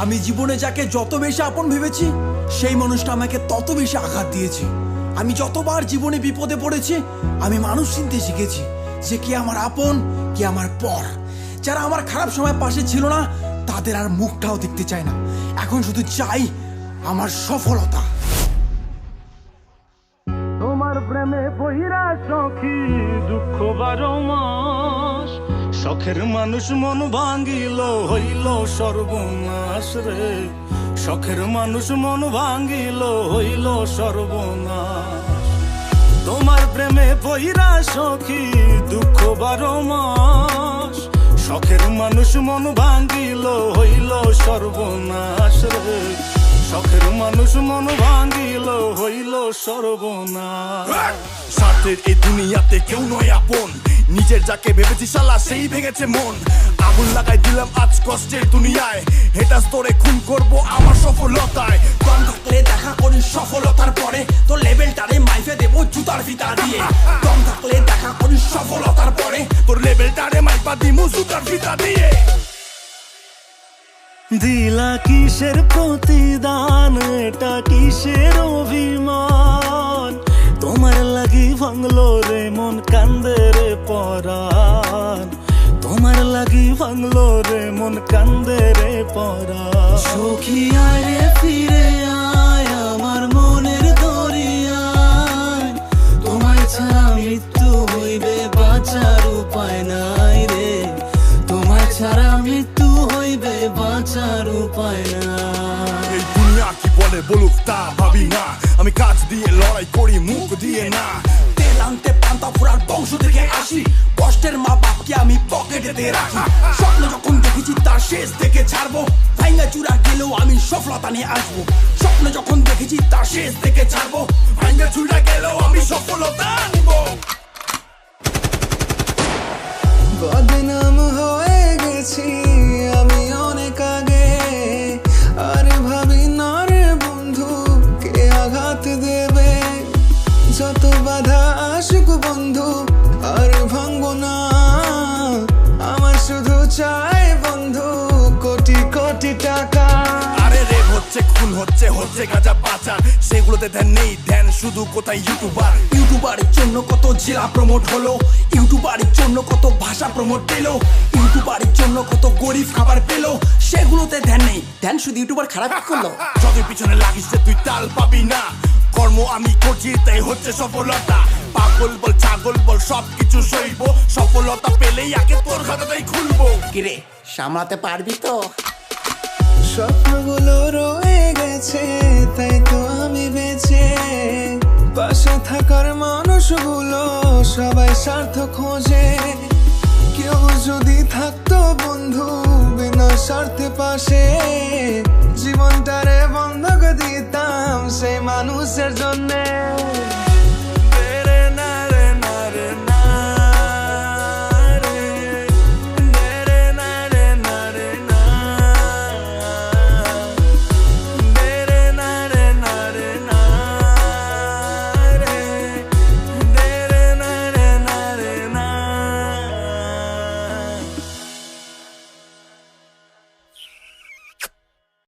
আমি জীবনে যাকে যত বেশি আপন ভেবেছি সেই মানুষটা আমাকে তত বেশি আঘাত দিয়েছে। আমি যতবার জীবনে বিপদে পড়েছি আমি মানুষ চিনতে শিখেছি যে কে আমার আপন কে আমার পর। যারা আমার খারাপ সময় পাশে ছিল না তাদের আর মুখটাও দেখতে চায় না, এখন শুধু চাই আমার সফলতা। তোমার প্রেমে বহিরা সখী দুঃখ 12 মাস, শখের মানুষ মন ভাঙ্গিল হইল সর্বনাশ রে, শখের মানুষ মন ভাঙ্গিল হইল সর্বনাশ। তোমার প্রেমে বহিরা সখী দুঃখ 12 মাস, শখের মানুষ মন ভাঙ্গিল হইল সর্বনাশ রে, শখের মানুষ মন ভাঙ্গিল হইল সর্বনাশ। স্বার্থের এই দুনিয়াতে কেউ নয় আপন, নিজের যাকে ভেবেছি শালা সেই ভেঙেছে মন। আগুন লাগাই দিলাম আজ কষ্টের দুনিয়ায়, হেটা স্তরে খুন করব আমার সফলতায়। দম থাকলে দেখা করি সফলতার পরে, তোর লেভেলটারে মাইফে দেবো জুতার ফিতা দিয়ে। দম থাকলে দেখা করি সফলতার পরে, তোর লেভেলটারে মাইপা দিমু জুতার ফিতা দিয়ে। দিলা কিসের প্রতিদান, এটা কিসের অভিমান, তোমার লাগি ভাঙলো রে মন কান্দে রে পরাণ, তোমার লাগি ভাঙলো রে মন কান্দে রে পরাণ। সখী আয় ফিরে আয় আমার মনের দরিয়ায়, তোমায় ছাড়া মৃত্যু হইবে বাঁচার উপায় নাই রে, তোমায় ছাড়া মৃত্যু হইবে বাঁচার উপায় নাই। এই দুনিয়া কি বলে বলুক তা ভাবি না, আমি কাজ দিয়ে লড়াই করি মুখ দিয়ে না। তেল আনতে পান্তা ফুরার বংশ থেকে আসি, কষ্টের মা বাপকে আমি পকেটেতে রাখি। স্বপ্ন যখন দেখেছি তার শেষ থেকে ছাড়বো, ভাইঙ্গা চূড়া গেলেও আমি সফলতা নিয়ে আসবো। স্বপ্ন যখন দেখেছি তার শেষ থেকে ছাড়বো, ভাঙ্গা ছুড়া গেলেও আমি সফলতা আনবো। বদনাম হয়ে গেছি আমি অনেক আগে, আর ভাবি না রে বন্ধু কে আঘাত দেবে। যত বাধা আসুক বন্ধু আর ভাঙবো না, আমার শুধু চাই বন্ধু কোটি কোটি টাকা। আরে রেপ হচ্ছে খুন হচ্ছে হচ্ছে গাঁজা পাচার, সেগুলোতে ধ্যান নেই, ধ্যান শুধু কোথায় ইউটিউবার। ইউটিউবারের জন্য কত জেলা প্রমোট হলো, ইউটিউবারের জন্য কত ভাষা প্রমোট পেলো, ইউটিউবারের জন্য কত গরিব খাবার পেলো, সেগুলোতে ধ্যান নেই, ধ্যান শুধু ইউটিউবার খারাপ করলো। যতই পিছনে লাগিস যে তুই তাল পাবি না, কর্ম আমি করছি তাই হচ্ছে সফলতা। পাগল বল ছাগল বল সবকিছু সইব, সফলতা পেলেই আগে তোর খাতাটাই খুলবো। কিরে সামলাতে পারবি তো? স্বপ্নগুলো রয়ে গেছে তাই তো আমি বেঁচে, পাশে থাকার মানুষগুলো সবাই স্বার্থ খোঁজে। কেউ যদি থাকতো বন্ধু বিনা স্বার্থে পাশে, জীবনটারে বন্ধক দিতাম সেই মানুষের জন্যে।